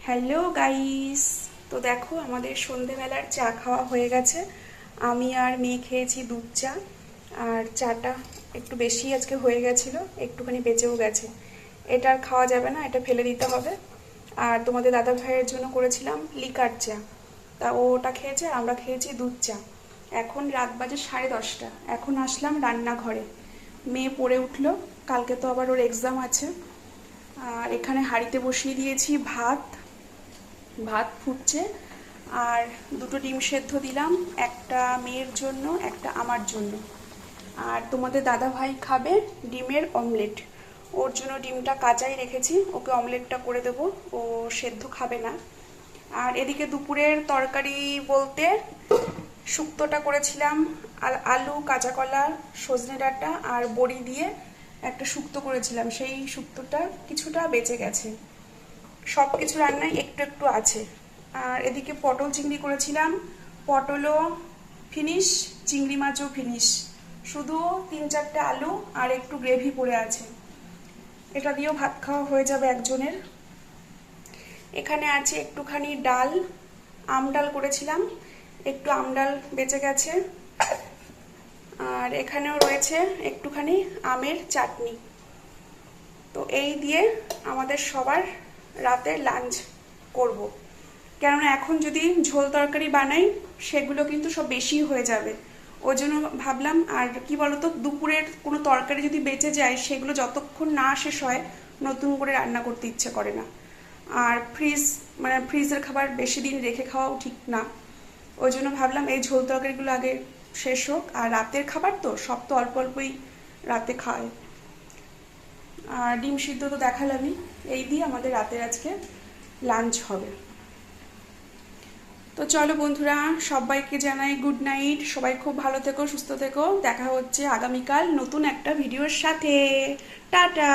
Hello guys. তো দেখো আমাদের সন্ধেবেলার চা খাওয়া হয়ে গেছে। আমি আর মেয়ে খেয়েছি দুধ চা। আর চাটা একটু বেশি আজকে হয়ে গেছিলো, একটুখানি বেঁচেও গেছে। এটা আর খাওয়া যাবে না, এটা ফেলে দিতে হবে। আর তোমাদের দাদা ভাইয়ের জন্য করেছিলাম লিকার চা, তা ও ওটা খেয়েছে আর আমরা খেয়েছি দুধ চা। এখন রাত বাজে 10:30। এখন আসলাম রান্নাঘরে। মেয়ে পড়ে উঠলো, কালকে তো আবার ওর এক্সাম আছে। আর এখানে হাঁড়িতে বসিয়ে দিয়েছি ভাত। ভাত ফুটছে আর দুটো ডিম সেদ্ধ দিলাম, একটা মেয়ের জন্য একটা আমার জন্য। আর তোমাদের দাদা ভাই খাবে ডিমের অমলেট, ওর জন্য ডিমটা কাঁচাই রেখেছি, ওকে অমলেটটা করে দেবো, ও সেদ্ধ খাবে না। আর এদিকে দুপুরের তরকারি বলতে শুক্তোটা করেছিলাম, আর আলু, কাঁচা কলা, সজনে ডাঁটা আর বড়ি দিয়ে একটা শুক্তো করেছিলাম, সেই শুক্তোটা কিছুটা বেঁচে গেছে। সব কিছু রান্নায় একটু একটু আছে। আর এদিকে পটল চিংড়ি করেছিলাম, পটলও ফিনিশ, চিংড়ি মাছও ফিনিশ, শুধু 3-4টে আলু আর একটু গ্রেভি পড়ে আছে। এটা দিয়েও ভাত খাওয়া হয়ে যাবে একজনের। এখানে আছে একটুখানি ডাল, আম ডাল করেছিলাম, একটু আম ডাল বেঁচে গেছে। আর এখানেও রয়েছে একটুখানি আমের চাটনি। তো এই দিয়ে আমাদের সবার রাতের লাঞ্চ করব। কেননা এখন যদি ঝোল তরকারি বানাই সেগুলো কিন্তু সব বেশি হয়ে যাবে, ওই জন্য ভাবলাম। আর কি বলতো, দুপুরের কোনো তরকারি যদি বেঁচে যায় সেগুলো যতক্ষণ না শেষ হয় নতুন করে রান্না করতে ইচ্ছে করে না। আর ফ্রিজের খাবার বেশি দিন রেখে খাওয়াও ঠিক না, ওই জন্য ভাবলাম এই ঝোল তরকারিগুলো আগে শেষ হোক। আর রাতের খাবার তো সব তো অল্প অল্পই রাতে খায়। আর ডিম সিদ্ধ তো দেখালামই। এই দিয়ে আমাদের রাতের আজকে লাঞ্চ হবে। তো চলো বন্ধুরা, সবাইকে জানাই গুড নাইট। সবাই খুব ভালো থেকো, সুস্থ থেকো। দেখা হচ্ছে আগামীকাল নতুন একটা ভিডিওর সাথে। টাটা।